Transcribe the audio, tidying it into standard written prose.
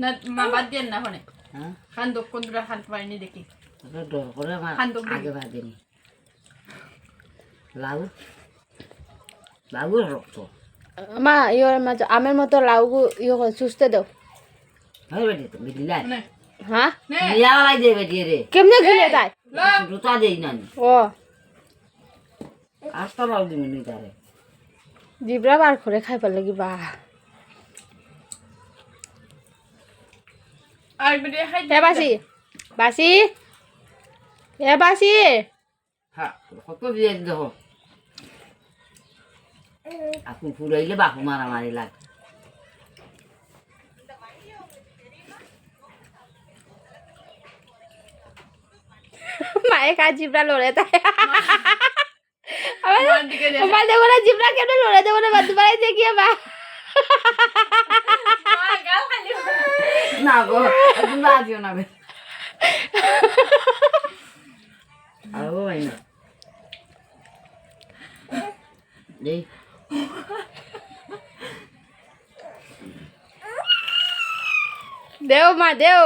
না মা বাদ দেন না হনে হ্যাঁ খান্দক কোনটা খান পাইনি দেখি ডর করে আমার খান্দক আগে বাদেনি লাউ লাউর রক্ত মা ইয়োর মাঝে আমের মতো লাউ ইয়ে করে চুষতে দাও হয় বেটি তো বিলাই নে হ্যাঁ নে নিয়া লাই দে বেটি রে কেমনে গিলে তাই জুতা দেই না ও আস্তা লাউ দিমি নি তারে জিব্রা বার করে খাইবার লাগি বা আর বেটে খাই এ বাসি বাসি এ বাসি হ্যাঁ কত দিয়ে দেখো আপনি ফুরাইলে বাপু মারামারি লাগে মায়ের কাজ জিব্রা লড়ে তাই মার দিকে দে আমার দেখো না জিব্রা কেমনে লড়ে দেবো না বাদ বাড়াই দেখিয়ে বা মা গাল খালি না গো তুমি আজিও না বে আরো ভাই না দেই দেও মা দেও